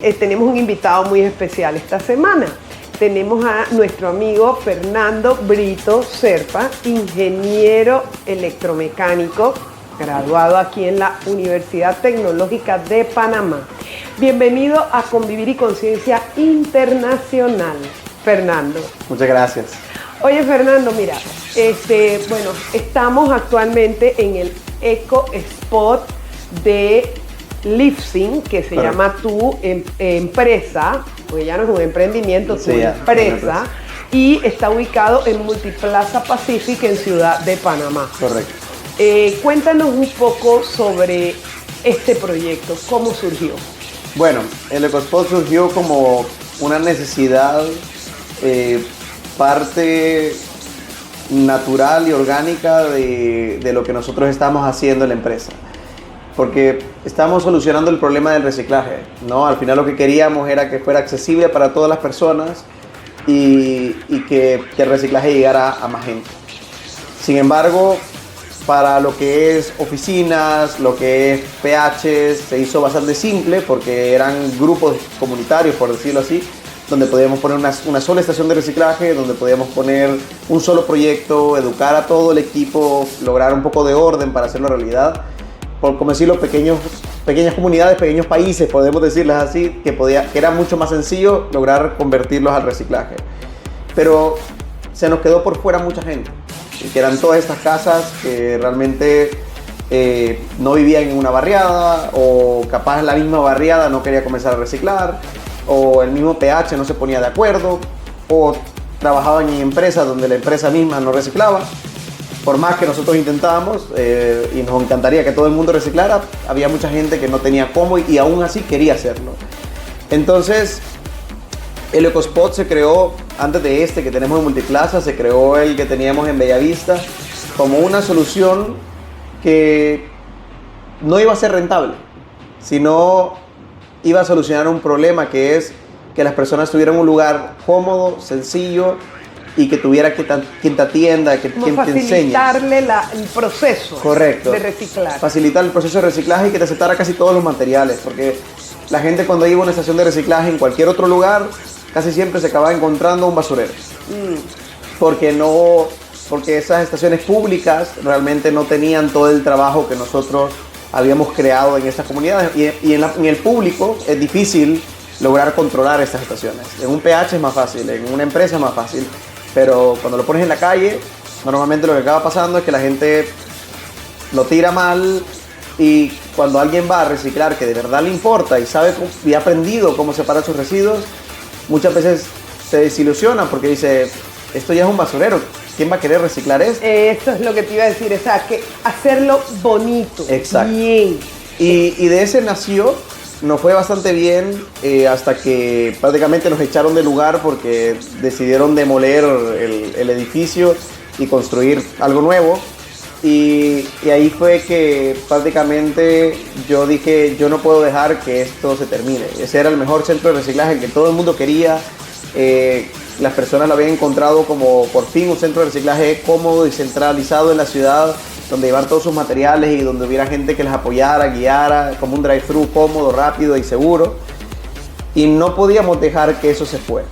Tenemos un invitado muy especial esta semana. Tenemos a nuestro amigo Fernando Brito Serpa, ingeniero electromecánico, graduado aquí en la Universidad Tecnológica de Panamá. Bienvenido a Convivir y Conciencia Internacional, Fernando. Muchas gracias. Oye, Fernando, mira, estamos actualmente en el Eco Spot de Lifting, que se llama tu empresa, porque ya no es un emprendimiento, tu empresa, y está ubicado en Multiplaza Pacific en Ciudad de Panamá. Correcto. Cuéntanos un poco sobre este proyecto, ¿cómo surgió? Bueno, el EcoSpot surgió como una necesidad, parte natural y orgánica de lo que nosotros estamos haciendo en la empresa. Porque estamos solucionando el problema del reciclaje, ¿no? Al final lo que queríamos era que fuera accesible para todas las personas y que el reciclaje llegara a más gente. Sin embargo, para lo que es oficinas, lo que es PHs, se hizo bastante simple porque eran grupos comunitarios, por decirlo así, donde podíamos poner una sola estación de reciclaje, donde podíamos poner un solo proyecto, educar a todo el equipo, lograr un poco de orden para hacerlo realidad. Por como decirlo, pequeñas comunidades, pequeños países, podemos decirles así, que era mucho más sencillo lograr convertirlos al reciclaje. Pero se nos quedó por fuera mucha gente, que eran todas estas casas que realmente no vivían en una barriada, o capaz la misma barriada no quería comenzar a reciclar, o el mismo PH no se ponía de acuerdo, o trabajaban en empresas donde la empresa misma no reciclaba. Por más que nosotros intentábamos y nos encantaría que todo el mundo reciclara, había mucha gente que no tenía cómo y aún así quería hacerlo. Entonces, el EcoSpot se creó, antes de este que tenemos en Multiplaza, se creó el que teníamos en Bellavista, como una solución que no iba a ser rentable, sino iba a solucionar un problema, que es que las personas tuvieran un lugar cómodo, sencillo, y que tuviera quien te atienda, quien te enseñe. Facilitarle el proceso. Correcto. De reciclar. Facilitar el proceso de reciclaje y que te aceptara casi todos los materiales, porque la gente cuando iba a una estación de reciclaje en cualquier otro lugar, casi siempre se acababa encontrando un basurero. Porque esas estaciones públicas realmente no tenían todo el trabajo que nosotros habíamos creado en estas comunidades. Y en el público es difícil lograr controlar estas estaciones. En un PH es más fácil, en una empresa es más fácil. Pero cuando lo pones en la calle, normalmente lo que acaba pasando es que la gente lo tira mal, y cuando alguien va a reciclar, que de verdad le importa y sabe y ha aprendido cómo separar sus residuos, muchas veces se desilusiona porque dice, esto ya es un basurero, ¿quién va a querer reciclar esto? Eso es lo que te iba a decir, o sea, que hacerlo bonito. Exacto. Bien. Y de ese nació. Nos fue bastante bien hasta que prácticamente nos echaron del lugar porque decidieron demoler el edificio y construir algo nuevo. Y ahí fue que prácticamente yo dije, yo no puedo dejar que esto se termine. Ese era el mejor centro de reciclaje que todo el mundo quería. Las personas lo habían encontrado como por fin un centro de reciclaje cómodo y centralizado en la ciudad, donde llevar todos sus materiales y donde hubiera gente que les apoyara, guiara, como un drive-thru cómodo, rápido y seguro. Y no podíamos dejar que eso se fuera.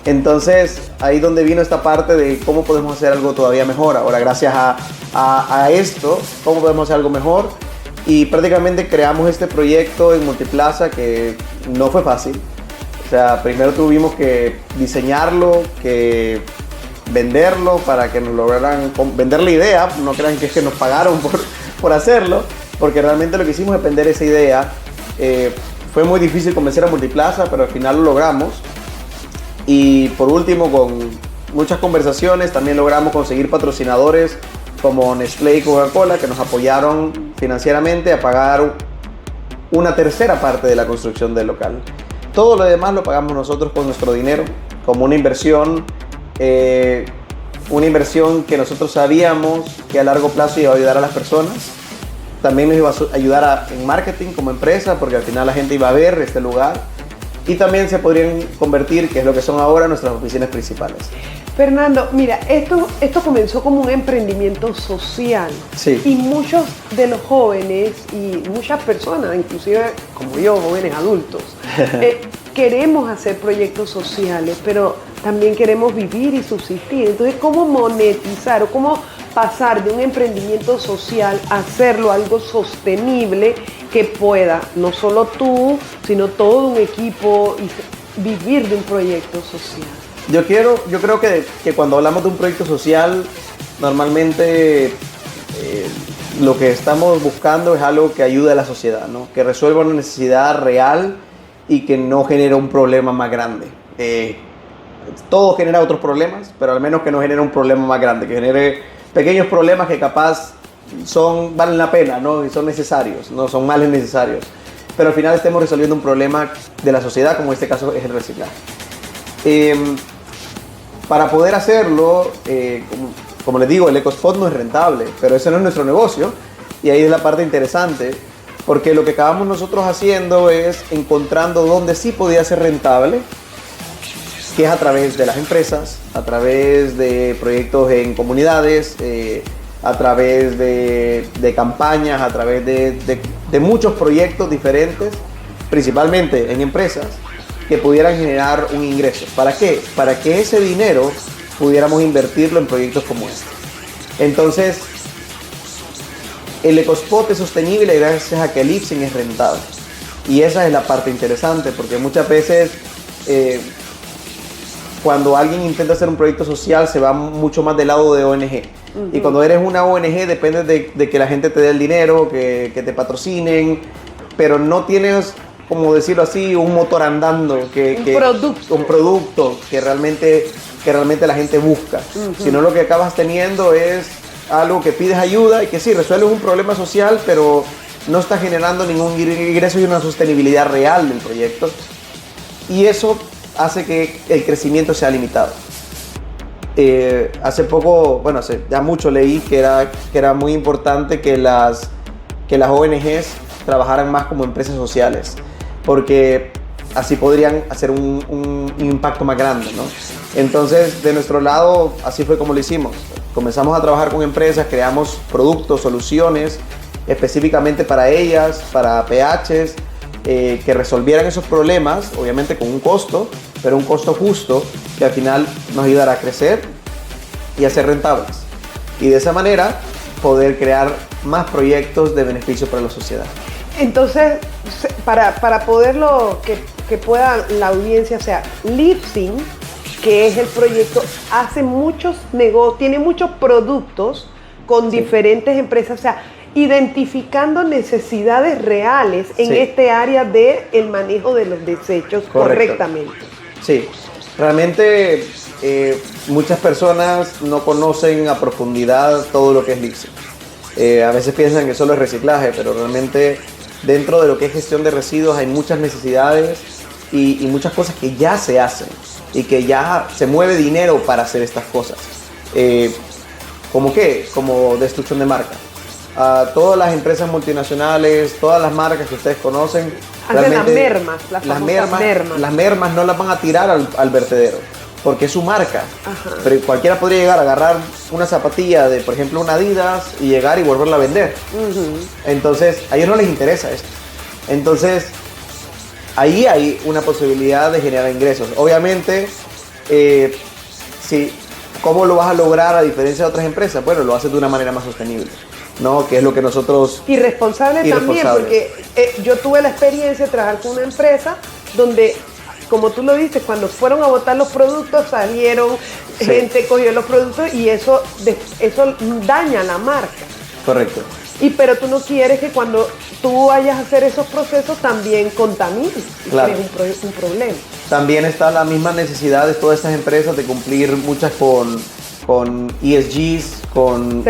Entonces, ahí donde vino esta parte de cómo podemos hacer algo todavía mejor. Ahora, gracias a esto, cómo podemos hacer algo mejor. Y prácticamente creamos este proyecto en Multiplaza que no fue fácil. O sea, primero tuvimos que diseñarlo, que venderlo para que nos lograran vender la idea. No crean que es que nos pagaron por hacerlo, porque realmente lo que hicimos es vender esa idea. Fue muy difícil convencer a Multiplaza, pero al final lo logramos. Y por último, con muchas conversaciones, también logramos conseguir patrocinadores como Nestlé y Coca-Cola, que nos apoyaron financieramente a pagar una tercera parte de la construcción del local. Todo lo demás lo pagamos nosotros con nuestro dinero, como una inversión que nosotros sabíamos que a largo plazo iba a ayudar a las personas. También nos iba a ayudar en marketing como empresa, porque al final la gente iba a ver este lugar. y también se podrían convertir, que es lo que son ahora, nuestras oficinas principales. Fernando, mira, esto comenzó como un emprendimiento social. Sí. Y muchos de los jóvenes y muchas personas, inclusive como yo, jóvenes adultos, queremos hacer proyectos sociales, pero también queremos vivir y subsistir. Entonces, ¿cómo monetizar o cómo pasar de un emprendimiento social a hacerlo algo sostenible que pueda, no solo tú, sino todo un equipo y vivir de un proyecto social? Yo creo que cuando hablamos de un proyecto social, normalmente lo que estamos buscando es algo que ayude a la sociedad, ¿no? Que resuelva una necesidad real y que no genere un problema más grande. Todo genera otros problemas, pero al menos que no genere un problema más grande, que genere pequeños problemas que capaz valen la pena, ¿no? Y son necesarios, no son males necesarios. Pero al final estemos resolviendo un problema de la sociedad, como en este caso es el reciclaje. Para poder hacerlo, como les digo, el EcoSpot no es rentable, pero ese no es nuestro negocio, y ahí es la parte interesante, porque lo que acabamos nosotros haciendo es encontrando dónde sí podía ser rentable, que es a través de las empresas, a través de proyectos en comunidades, a través de campañas, a través de muchos proyectos diferentes, principalmente en empresas, que pudieran generar un ingreso. ¿Para qué? Para que ese dinero pudiéramos invertirlo en proyectos como este. Entonces, el EcoSpot es sostenible gracias a que el Ipsen es rentable. Y esa es la parte interesante, porque muchas veces cuando alguien intenta hacer un proyecto social se va mucho más del lado de ONG. Y cuando eres una ONG depende de que la gente te dé el dinero, que te patrocinen, pero no tienes, como decirlo así, un motor andando, un producto que realmente la gente busca. Sino lo que acabas teniendo es algo que pides ayuda y que sí, resuelves un problema social, pero no está generando ningún ingreso y una sostenibilidad real del proyecto. Y eso hace que el crecimiento sea limitado. Hace poco, bueno, hace ya mucho leí que era muy importante que las ONGs trabajaran más como empresas sociales, porque así podrían hacer un impacto más grande, ¿no? Entonces, de nuestro lado, así fue como lo hicimos. Comenzamos a trabajar con empresas, creamos productos, soluciones específicamente para ellas, para PHs, que resolvieran esos problemas, obviamente con un costo, pero un costo justo que al final nos ayudará a crecer y a ser rentables. Y de esa manera poder crear más proyectos de beneficio para la sociedad. Entonces, para poderlo, que pueda la audiencia, o sea, Lipsyn, que es el proyecto, hace muchos negocios, tiene muchos productos con diferentes empresas, o sea, identificando necesidades reales en este área del manejo de los desechos correctamente. Sí, realmente muchas personas no conocen a profundidad todo lo que es Lipsyn. A veces piensan que solo es reciclaje, pero realmente dentro de lo que es gestión de residuos hay muchas necesidades y muchas cosas que ya se hacen y que ya se mueve dinero para hacer estas cosas. ¿Cómo qué? Como destrucción de marca. Todas las empresas multinacionales, todas las marcas que ustedes conocen, hacen las mermas no las van a tirar al vertedero, porque es su marca. Ajá. Pero cualquiera podría llegar a agarrar una zapatilla de, por ejemplo, una Adidas y llegar y volverla a vender. Entonces, a ellos no les interesa esto. Entonces, ahí hay una posibilidad de generar ingresos. Obviamente, ¿cómo lo vas a lograr a diferencia de otras empresas? Bueno, lo haces de una manera más sostenible, ¿no? Que es lo que nosotros... Y responsable también, porque yo tuve la experiencia de trabajar con una empresa donde, como tú lo dices, cuando fueron a botar los productos, salieron, gente cogió los productos y eso daña la marca. Correcto. Pero tú no quieres que cuando tú vayas a hacer esos procesos también contamines. Claro. Es un problema. También está la misma necesidad de todas estas empresas de cumplir muchas con ESGs, con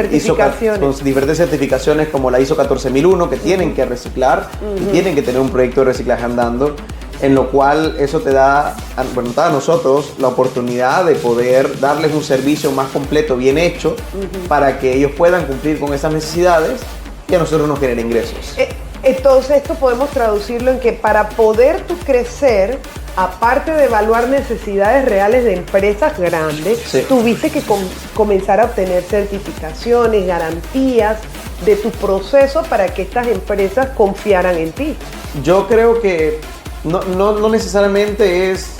diferentes certificaciones como la ISO 14001 que tienen que reciclar y tienen que tener un proyecto de reciclaje andando, en lo cual eso te da a nosotros la oportunidad de poder darles un servicio más completo, bien hecho, para que ellos puedan cumplir con esas necesidades y a nosotros nos genere ingresos. Entonces esto podemos traducirlo en que para poder tú crecer, aparte de evaluar necesidades reales de empresas grandes, Sí. tuviste que comenzar a obtener certificaciones, garantías de tu proceso para que estas empresas confiaran en ti. Yo creo que no necesariamente es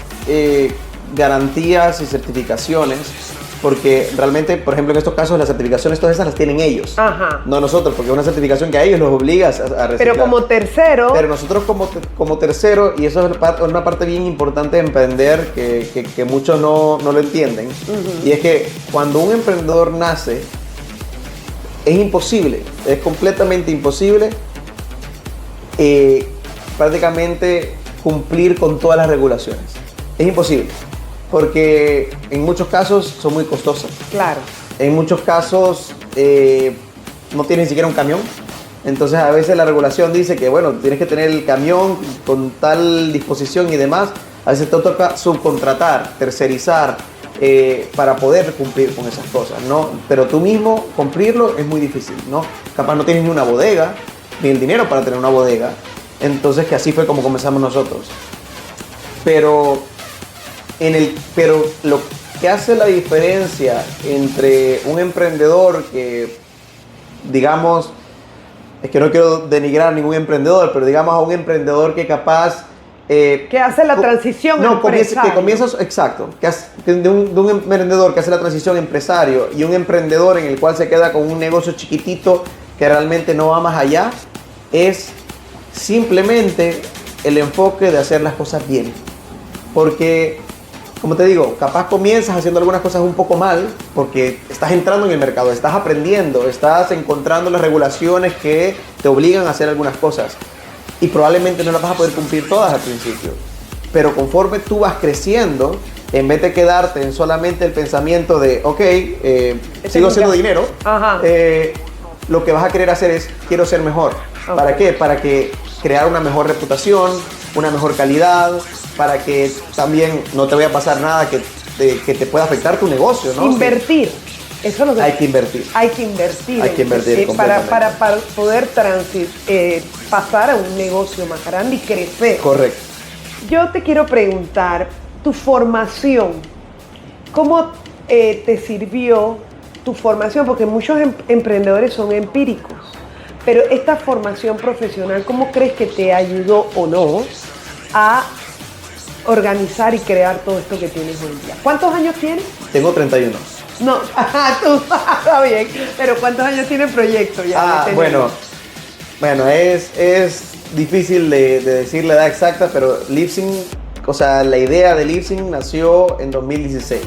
garantías y certificaciones, porque realmente, por ejemplo, en estos casos las certificaciones todas esas las tienen ellos, Ajá. no nosotros, porque es una certificación que a ellos los obliga a reciclar. Pero como tercero, Pero nosotros como tercero, y eso es una parte bien importante de emprender que muchos no lo entienden, y es que cuando un emprendedor nace, es imposible, es completamente imposible prácticamente cumplir con todas las regulaciones. Es imposible, porque en muchos casos son muy costosas. claro. En muchos casos no tienes ni siquiera un camión. Entonces a veces la regulación dice que bueno, tienes que tener el camión con tal disposición y demás. A veces te toca subcontratar, tercerizar para poder cumplir con esas cosas, ¿no? Pero tú mismo cumplirlo es muy difícil, ¿no? Capaz no tienes ni una bodega, ni el dinero para tener una bodega. Entonces que así fue como comenzamos nosotros. Pero lo que hace la diferencia entre un emprendedor que, digamos, es que no quiero denigrar a ningún emprendedor, pero digamos a un emprendedor que capaz... Que hace la transición empresario. Exacto, de un emprendedor que hace la transición empresario y un emprendedor en el cual se queda con un negocio chiquitito que realmente no va más allá, es simplemente el enfoque de hacer las cosas bien. Porque, como te digo, capaz comienzas haciendo algunas cosas un poco mal porque estás entrando en el mercado, estás aprendiendo, estás encontrando las regulaciones que te obligan a hacer algunas cosas y probablemente no las vas a poder cumplir todas al principio. Pero conforme tú vas creciendo, en vez de quedarte en solamente el pensamiento de, ok, sigo haciendo dinero, lo que vas a querer hacer es, quiero ser mejor. Okay. ¿Para qué? Para que crear una mejor reputación, una mejor calidad, para que también no te vaya a pasar nada que te pueda afectar tu negocio, ¿no? Invertir. Eso es lo que hay que invertir. Hay que invertir. Hay que invertir para poder pasar a un negocio más grande y crecer. Correcto. Yo te quiero preguntar, tu formación, ¿cómo te sirvió tu formación? Porque muchos emprendedores son empíricos, pero esta formación profesional, ¿cómo crees que te ayudó o no a organizar y crear todo esto que tienes hoy día? ¿Cuántos años tienes? Tengo 31. No, tú está bien, pero ¿cuántos años tiene el proyecto? Ya bueno, es difícil de decir la edad exacta, pero Livesync, o sea, la idea de Livesync nació en 2016,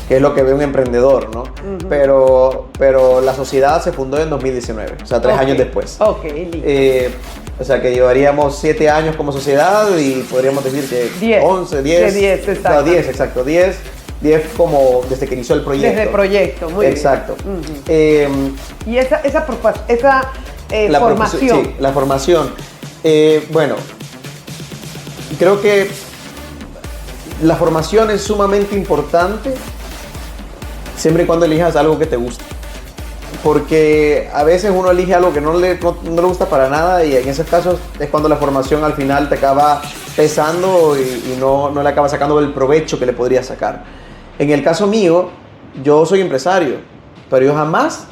que es lo que ve un emprendedor, ¿no? Pero la sociedad se fundó en 2019, o sea, 3 años después. Ok, listo. O sea, que llevaríamos 7 años como sociedad y podríamos decir que 10. 11, 10. 10, exacto. No, 10, exacto, 10 como desde que inició el proyecto. Desde el proyecto, muy exacto. bien. Y esa formación. Sí, la formación. Bueno, creo que la formación es sumamente importante siempre y cuando elijas algo que te guste. Porque a veces uno elige algo que no le gusta para nada y en esos casos es cuando la formación al final te acaba pesando y no le acaba sacando el provecho que le podría sacar. En el caso mío, yo soy empresario, pero yo jamás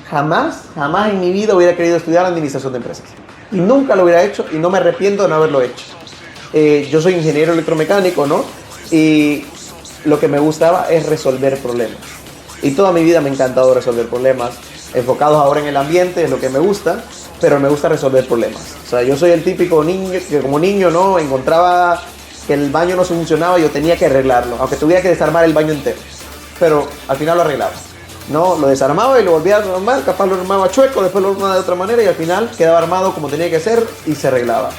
en mi vida hubiera querido estudiar administración de empresas. Y nunca lo hubiera hecho y no me arrepiento de no haberlo hecho. Yo soy ingeniero electromecánico, ¿no? Y lo que me gustaba es resolver problemas. Y toda mi vida me ha encantado resolver problemas, enfocados ahora en el ambiente, es lo que me gusta, pero me gusta resolver problemas. O sea, yo soy el típico niño que como niño, ¿no? Encontraba que el baño no funcionaba y yo tenía que arreglarlo, aunque tuviera que desarmar el baño entero. Pero al final lo arreglaba. No, lo desarmaba y lo volvía a armar, capaz lo armaba chueco, después lo armaba de otra manera y al final quedaba armado como tenía que ser y se arreglaba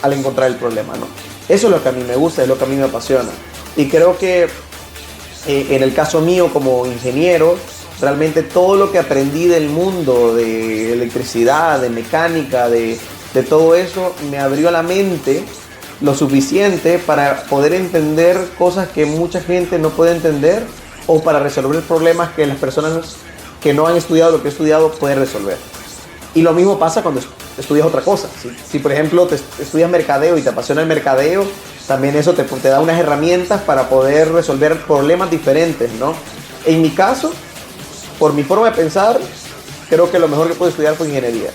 al encontrar el problema, ¿no? Eso es lo que a mí me gusta, es lo que a mí me apasiona. Y creo que en el caso mío como ingeniero, realmente todo lo que aprendí del mundo de electricidad, de mecánica, de todo eso, me abrió la mente lo suficiente para poder entender cosas que mucha gente no puede entender o para resolver problemas que las personas que no han estudiado lo que he estudiado pueden resolver. Y lo mismo pasa cuando estudias otra cosa. Si por ejemplo, estudias mercadeo y te apasiona el mercadeo, también eso te da unas herramientas para poder resolver problemas diferentes, ¿no? En mi caso, por mi forma de pensar, creo que lo mejor que pude estudiar fue ingeniería.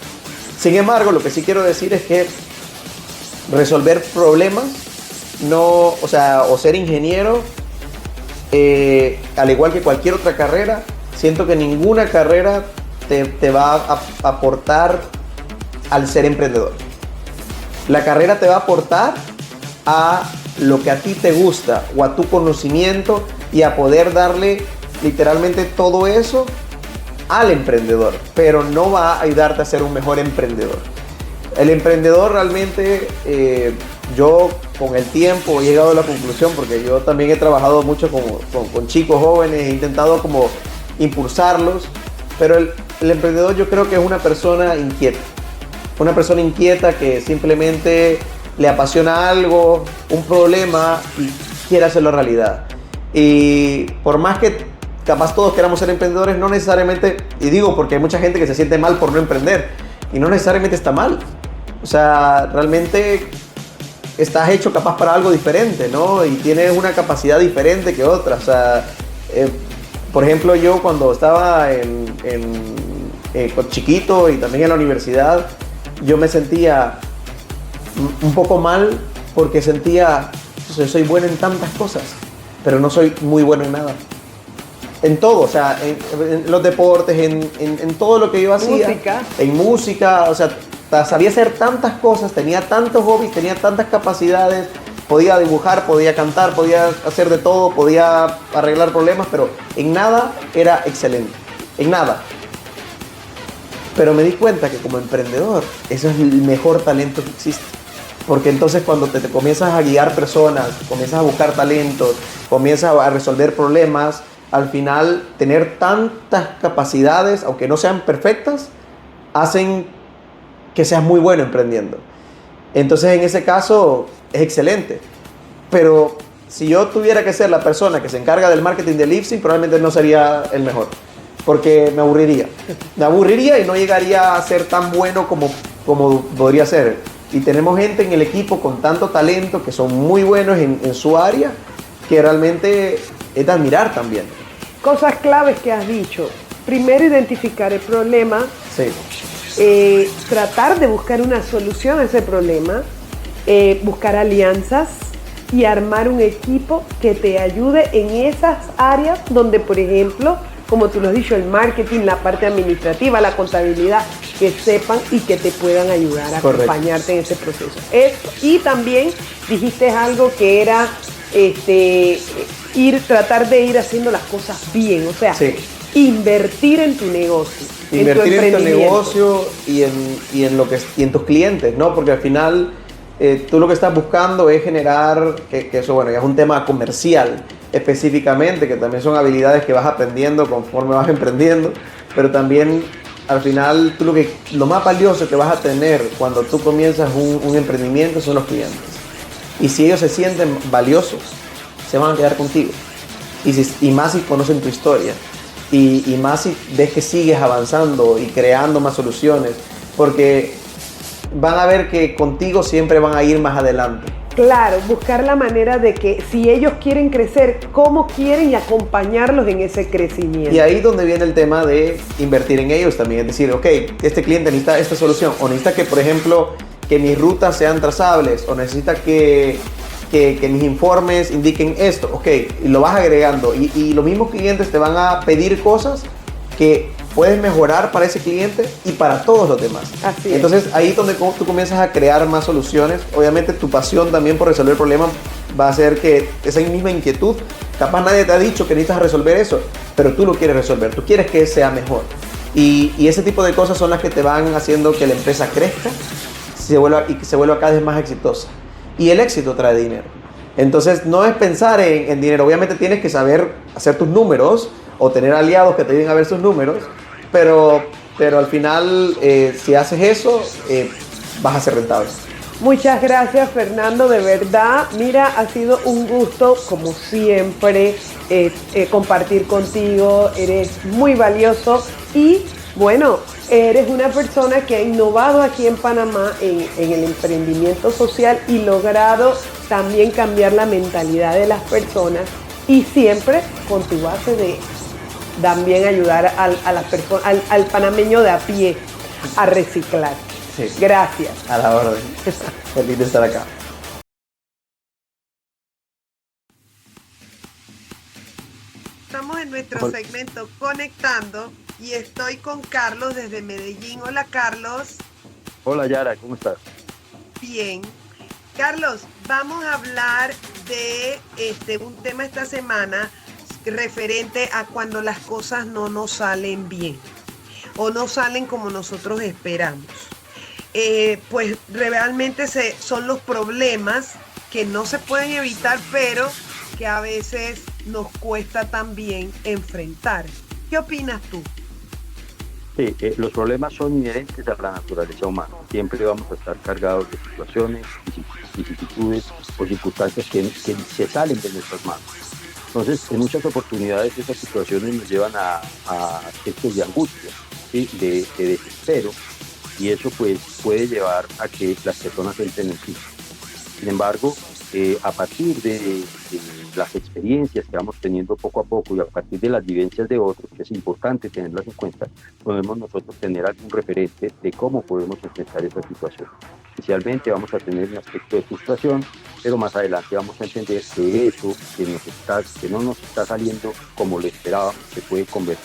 Sin embargo, lo que sí quiero decir es que resolver problemas, no, o ser ingeniero, al igual que cualquier otra carrera, siento que ninguna carrera te va a aportar al ser emprendedor. La carrera te va a aportar a lo que a ti te gusta o a tu conocimiento y a poder darle literalmente todo eso al emprendedor, pero no va a ayudarte a ser un mejor emprendedor. El emprendedor realmente, yo con el tiempo he llegado a la conclusión, porque yo también he trabajado mucho con chicos jóvenes, he intentado como impulsarlos, pero el emprendedor yo creo que es una persona inquieta que simplemente le apasiona algo, un problema y quiere hacerlo realidad. Y por más que capaz todos queramos ser emprendedores, no necesariamente, y digo porque hay mucha gente que se siente mal por no emprender, y no necesariamente está mal. O sea, realmente estás hecho capaz para algo diferente, ¿no? Y tienes una capacidad diferente que otra. O sea, por ejemplo, yo cuando estaba chiquito y también en la universidad, yo me sentía un poco mal porque sentía, soy bueno en tantas cosas, pero no soy muy bueno en nada. En todo, o sea, en los deportes, en todo lo que yo hacía. En música, o sea, sabía hacer tantas cosas, tenía tantos hobbies, tenía tantas capacidades, podía dibujar, podía cantar, podía hacer de todo, podía arreglar problemas, pero en nada era excelente, en nada. Pero me di cuenta que como emprendedor, eso es el mejor talento que existe. Porque entonces cuando te comienzas a guiar personas, comienzas a buscar talentos, comienzas a resolver problemas, al final tener tantas capacidades, aunque no sean perfectas, hacen que seas muy bueno emprendiendo. Entonces en ese caso es excelente. Pero si yo tuviera que ser la persona que se encarga del marketing de Livesync, probablemente no sería el mejor. Porque me aburriría. Me aburriría y no llegaría a ser tan bueno como podría ser. Y tenemos gente en el equipo con tanto talento que son muy buenos en su área, que realmente es de admirar también. Cosas claves que has dicho. Primero, identificar el problema. Sí. Tratar de buscar una solución a ese problema. Buscar alianzas y armar un equipo que te ayude en esas áreas donde, por ejemplo, como tú lo has dicho, el marketing, la parte administrativa, la contabilidad, que sepan y que te puedan ayudar a acompañarte en ese proceso. Y también dijiste algo que era tratar de ir haciendo las cosas bien, o sea, sí, invertir en tu negocio. Invertir en tu negocio y en tus clientes, ¿no? Porque al final tú lo que estás buscando es generar, que eso, bueno, ya es un tema comercial específicamente, que también son habilidades que vas aprendiendo conforme vas emprendiendo, pero también al final tú lo más valioso que vas a tener cuando tú comienzas un emprendimiento son los clientes. Y si ellos se sienten valiosos, se van a quedar contigo. Y más si conocen tu historia. Y más si ves que sigues avanzando y creando más soluciones. Porque van a ver que contigo siempre van a ir más adelante. Claro, buscar la manera de que si ellos quieren crecer, cómo quieren y acompañarlos en ese crecimiento. Y ahí es donde viene el tema de invertir en ellos también. Es decir, ok, este cliente necesita esta solución, o necesita que, por ejemplo, que mis rutas sean trazables, o necesita que mis informes indiquen esto, ok, y lo vas agregando. Y los mismos clientes te van a pedir cosas que puedes mejorar para ese cliente y para todos los demás. Así es. Entonces ahí es donde tú comienzas a crear más soluciones. Obviamente tu pasión también por resolver problemas va a hacer que esa misma inquietud, capaz nadie te ha dicho que necesitas resolver eso, pero tú lo quieres resolver, tú quieres que sea mejor. Y ese tipo de cosas son las que te van haciendo que la empresa crezca y que se vuelva cada vez más exitosa. Y el éxito trae dinero. Entonces no es pensar en dinero, obviamente tienes que saber hacer tus números o tener aliados que te ayuden a ver sus números, pero al final si haces eso vas a ser rentable. Muchas gracias, Fernando, de verdad. Mira, ha sido un gusto, como siempre, compartir contigo. Eres muy valioso y Bueno, eres una persona que ha innovado aquí en Panamá en el emprendimiento social y logrado también cambiar la mentalidad de las personas y siempre con tu base de también ayudar a las al panameño de a pie a reciclar. Sí. Gracias. A la orden. Feliz de estar acá. Estamos en nuestro segmento Conectando y estoy con Carlos desde Medellín. Hola, Carlos. Hola Yara, ¿cómo estás? Bien. Carlos, vamos a hablar de un tema esta semana referente a cuando las cosas no nos salen bien o no salen como nosotros esperamos. Pues realmente son los problemas que no se pueden evitar, pero que a veces nos cuesta también enfrentar. ¿Qué opinas tú? Sí, los problemas son inherentes a la naturaleza humana. Siempre vamos a estar cargados de situaciones, vicisitudes o circunstancias que se salen de nuestras manos. Entonces, en muchas oportunidades esas situaciones nos llevan a aspectos de angustia, ¿sí? de desespero, y eso pues puede llevar a que las personas entren en crisis. Sin embargo, a partir de las experiencias que vamos teniendo poco a poco y a partir de las vivencias de otros, que es importante tenerlas en cuenta, podemos nosotros tener algún referente de cómo podemos enfrentar esa situación. Inicialmente vamos a tener un aspecto de frustración, pero más adelante vamos a entender que eso que no nos está saliendo como lo esperábamos, se puede convertir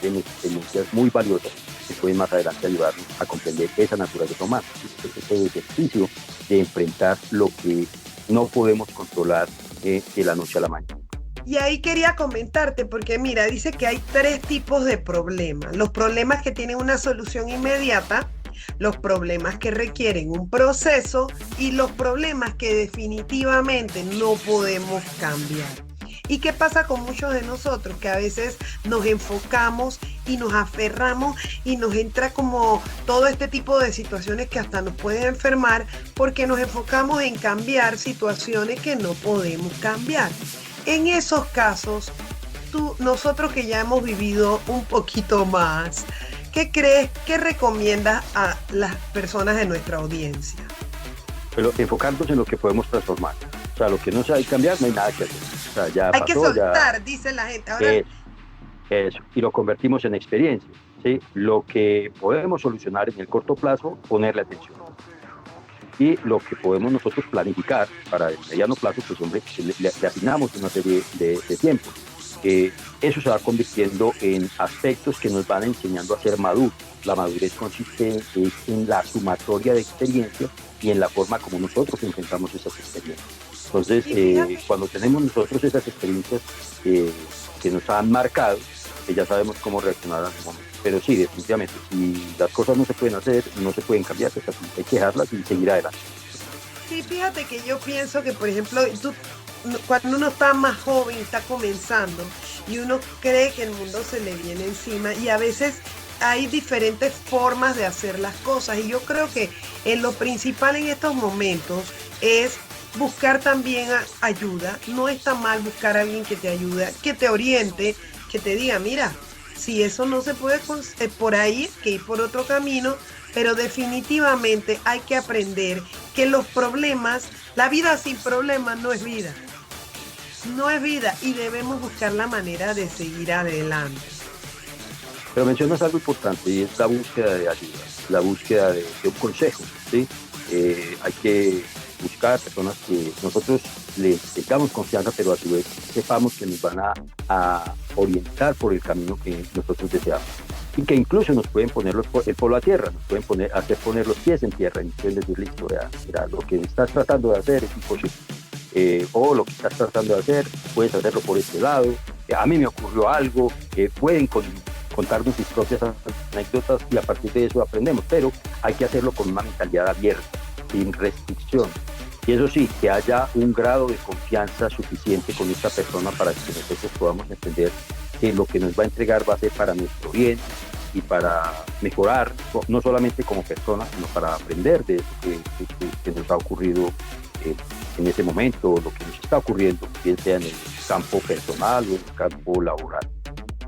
en experiencias muy valiosas que pueden más adelante ayudarnos a comprender esa naturaleza humana, ese ejercicio de enfrentar lo que no podemos controlar de la noche a la mañana. Y ahí quería comentarte, porque mira, dice que hay 3 tipos de problemas. Los problemas que tienen una solución inmediata, los problemas que requieren un proceso y los problemas que definitivamente no podemos cambiar. ¿Y qué pasa con muchos de nosotros? Que a veces nos enfocamos y nos aferramos y nos entra como todo este tipo de situaciones que hasta nos pueden enfermar porque nos enfocamos en cambiar situaciones que no podemos cambiar. En esos casos, nosotros que ya hemos vivido un poquito más, ¿qué crees, qué recomiendas a las personas de nuestra audiencia? Pero enfocarnos en lo que podemos transformar. O sea, lo que no se hay que cambiar, no hay nada que hacer. O sea, ya hay pasó, que soltar, dice la gente. Ahora... Eso, y lo convertimos en experiencia, ¿sí? Lo que podemos solucionar en el corto plazo, ponerle atención. Y lo que podemos nosotros planificar para el mediano plazo, pues hombre, le asignamos una serie de tiempo. Eso se va convirtiendo en aspectos que nos van enseñando a ser maduros. La madurez consiste en la sumatoria de experiencias y en la forma como nosotros enfrentamos esas experiencias. Entonces, cuando tenemos nosotros esas experiencias que nos han marcado, ya sabemos cómo reaccionar en el momento. Pero sí, definitivamente, si las cosas no se pueden hacer, no se pueden cambiar, pues hay que dejarlas y seguir adelante. Sí, fíjate que yo pienso que, por ejemplo, cuando uno está más joven, está comenzando, y uno cree que el mundo se le viene encima, y a veces hay diferentes formas de hacer las cosas, y yo creo que lo principal en estos momentos es buscar también ayuda. No está mal buscar a alguien que te ayude, que te oriente, que te diga, mira, si eso no se puede por ahí, que ir por otro camino, pero definitivamente hay que aprender que los problemas, la vida sin problemas no es vida. No es vida y debemos buscar la manera de seguir adelante. Pero mencionas algo importante y es la búsqueda de ayuda, la búsqueda de un consejo, ¿sí? Hay que buscar personas que nosotros les tengamos confianza, pero a su vez sepamos que nos van a orientar por el camino que nosotros deseamos. Y que incluso nos pueden poner el polo a tierra, nos pueden hacer poner los pies en tierra y nos pueden decir, listo, mira, lo que estás tratando de hacer es imposible. O lo que estás tratando de hacer, puedes hacerlo por este lado. A mí me ocurrió algo, pueden contarnos sus propias anécdotas y a partir de eso aprendemos, pero hay que hacerlo con una mentalidad abierta, sin restricción. Y eso sí, que haya un grado de confianza suficiente con esta persona para que nosotros podamos entender que lo que nos va a entregar va a ser para nuestro bien y para mejorar, no solamente como personas, sino para aprender de eso que nos ha ocurrido en ese momento, lo que nos está ocurriendo, bien sea en el campo personal o en el campo laboral.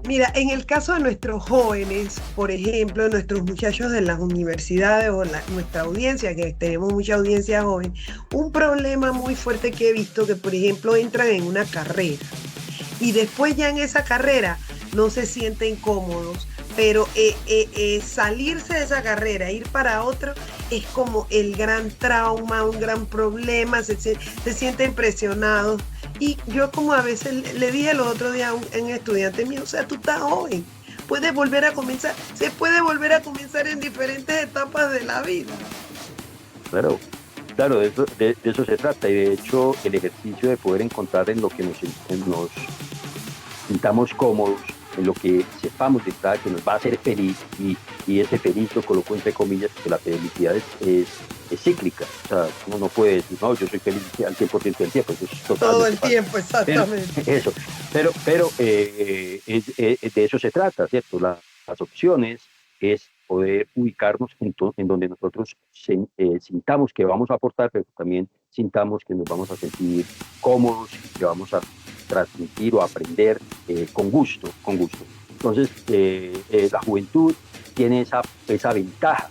Mira, en el caso de nuestros jóvenes, por ejemplo, nuestros muchachos de las universidades o nuestra audiencia, que tenemos mucha audiencia joven, un problema muy fuerte que he visto que, por ejemplo, entran en una carrera y después ya en esa carrera no se sienten cómodos, pero salirse de esa carrera, ir para otro, es como el gran trauma, un gran problema, se sienten presionados. Y yo como a veces le dije el otro día a un estudiante mío, o sea, tú estás joven, puedes volver a comenzar, se puede volver a comenzar en diferentes etapas de la vida. Claro, claro, de eso se trata. Y de hecho, el ejercicio de poder encontrar en lo que nos sintamos cómodos, en lo que sepamos de verdad que nos va a hacer feliz, y ese feliz lo coloco entre comillas, que la felicidad es cíclica. O sea, uno no puede decir, no, yo soy feliz al 100% del tiempo, eso es totalmente todo el falso. tiempo, exactamente. Pero de eso se trata, ¿cierto? Las opciones es poder ubicarnos en donde nosotros sintamos que vamos a aportar, pero también sintamos que nos vamos a sentir cómodos, que vamos a transmitir o aprender con gusto, con gusto. Entonces, la juventud tiene esa ventaja,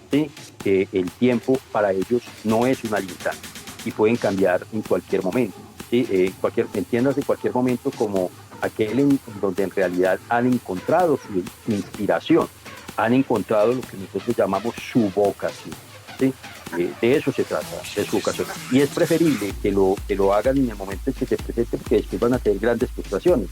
¿sí? Que el tiempo para ellos no es una limitante y pueden cambiar en cualquier momento, ¿sí? Entiendas en cualquier momento como aquel en donde en realidad han encontrado su inspiración, han encontrado lo que nosotros llamamos su vocación, ¿sí? De eso se trata, de su vocación. Y es preferible que lo hagan en el momento en que se presente, porque después van a tener grandes frustraciones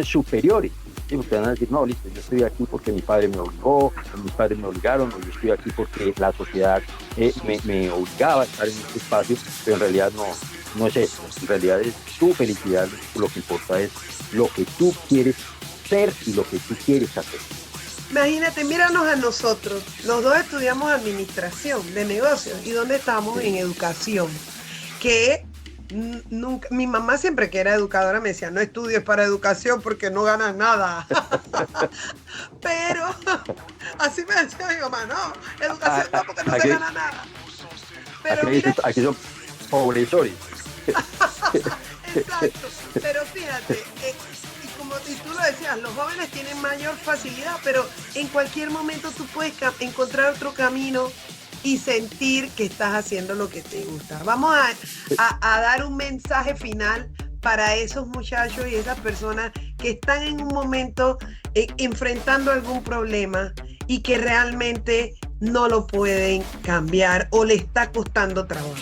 superiores. ¿Sí? Porque van a decir, no, listo, yo estoy aquí porque mi padre me obligó, o mis padres me obligaron, o yo estoy aquí porque la sociedad me obligaba a estar en este espacio, pero en realidad no es eso. En realidad es tu felicidad, lo que importa es lo que tú quieres ser y lo que tú quieres hacer. Imagínate, míranos a nosotros, los dos estudiamos administración de negocios, ¿y dónde estamos? En educación, que nunca, mi mamá siempre que era educadora me decía, no estudies para educación porque no ganas nada. Pero así me decía mi mamá, no, educación no, porque no se gana nada. Pero aquí son pobresores. Exacto, pero fíjate, y tú lo decías, los jóvenes tienen mayor facilidad, pero en cualquier momento tú puedes encontrar otro camino y sentir que estás haciendo lo que te gusta. Vamos a dar un mensaje final para esos muchachos y esas personas que están en un momento enfrentando algún problema y que realmente no lo pueden cambiar o le está costando trabajo.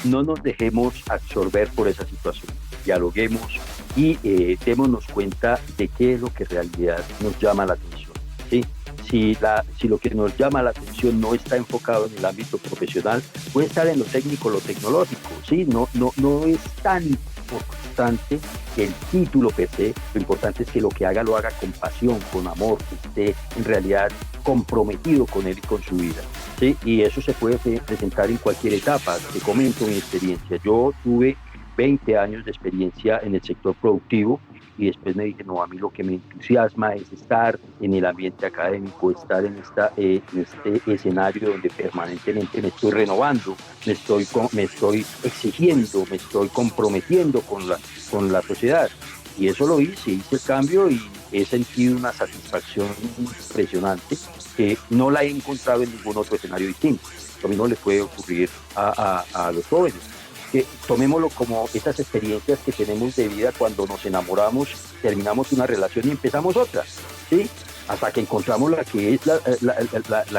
No nos dejemos absorber por esa situación, dialoguemos y démonos cuenta de qué es lo que en realidad nos llama la atención, ¿sí? Si lo que nos llama la atención no está enfocado en el ámbito profesional, puede estar en lo técnico, lo tecnológico, ¿sí? No es tan importante el título per se, lo importante es que lo que haga lo haga con pasión, con amor, que esté en realidad comprometido con él y con su vida, ¿sí? Y eso se puede presentar en cualquier etapa. Te comento mi experiencia. Yo tuve 20 años de experiencia en el sector productivo y después me dije, no, a mí lo que me entusiasma es estar en el ambiente académico, estar en este escenario donde permanentemente me estoy renovando, me estoy exigiendo, me estoy comprometiendo con la sociedad. Y eso lo hice el cambio y he sentido una satisfacción impresionante que no la he encontrado en ningún otro escenario distinto. Lo mismo le puede ocurrir a los jóvenes. Que tomémoslo como esas experiencias que tenemos de vida cuando nos enamoramos, terminamos una relación y empezamos otra, ¿sí? Hasta que encontramos la que es la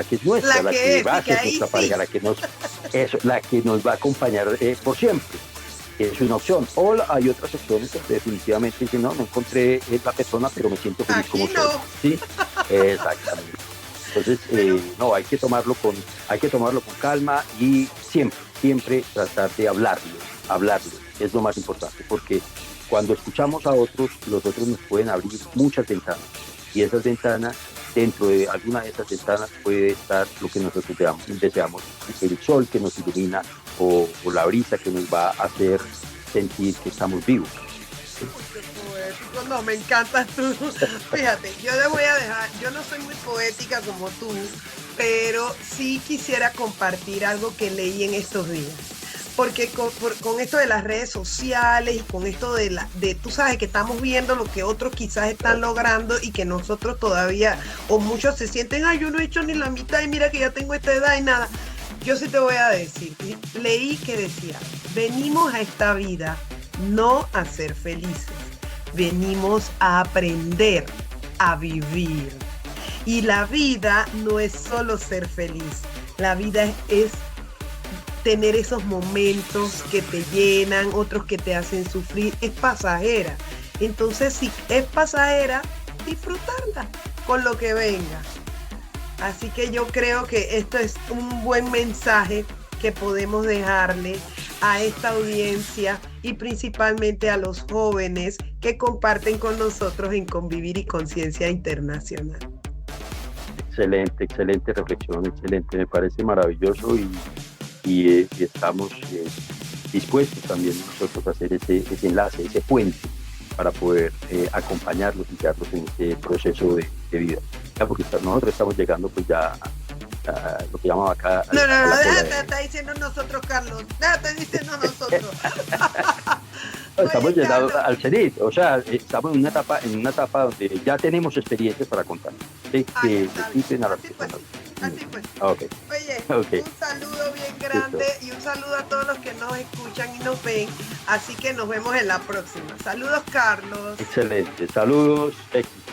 que es nuestra, la que va a ser nuestra pareja, la que nos va a acompañar por siempre. Es una opción. O hay otras opciones que definitivamente dicen, no encontré la persona, pero me siento feliz como soy. ¿Sí? Exactamente. Entonces, hay que tomarlo con calma y siempre tratar de hablarlo, es lo más importante, porque cuando escuchamos a otros, los otros nos pueden abrir muchas ventanas, y esas ventanas, dentro de alguna de esas ventanas puede estar lo que nosotros deseamos, el sol que nos ilumina o la brisa que nos va a hacer sentir que estamos vivos. No, me encantas tú. Fíjate, yo le voy a dejar, yo no soy muy poética como tú, pero sí quisiera compartir algo que leí en estos días. porque con esto de las redes sociales y con esto de tú sabes que estamos viendo lo que otros quizás están logrando y que nosotros todavía, o muchos se sienten, ay, yo no he hecho ni la mitad y mira que ya tengo esta edad y nada. Yo sí te voy a decir, leí que decía, venimos a esta vida no a ser felices, venimos a aprender a vivir. Y la vida no es solo ser feliz, la vida es tener esos momentos que te llenan, otros que te hacen sufrir, es pasajera. Entonces, si es pasajera, disfrutarla con lo que venga. Así que yo creo que esto es un buen mensaje que podemos dejarle a esta audiencia y principalmente a los jóvenes que comparten con nosotros en Convivir y Conciencia Internacional. Excelente, excelente reflexión, excelente, me parece maravilloso y estamos dispuestos también nosotros a hacer ese enlace, ese puente para poder acompañarlos y guiarlos en este proceso de vida. Ya porque nosotros estamos llegando pues ya a lo que llamaba acá. No, déjate, está diciendo nosotros, Carlos. Déjate diciendo nosotros. Estamos llegando al cenit, o sea, estamos en una etapa donde ya tenemos experiencias para contar. Así pues. Okay. Oye, un saludo bien grande y un saludo a todos los que nos escuchan y nos ven. Así que nos vemos en la próxima. Saludos, Carlos. Excelente, saludos, éxito.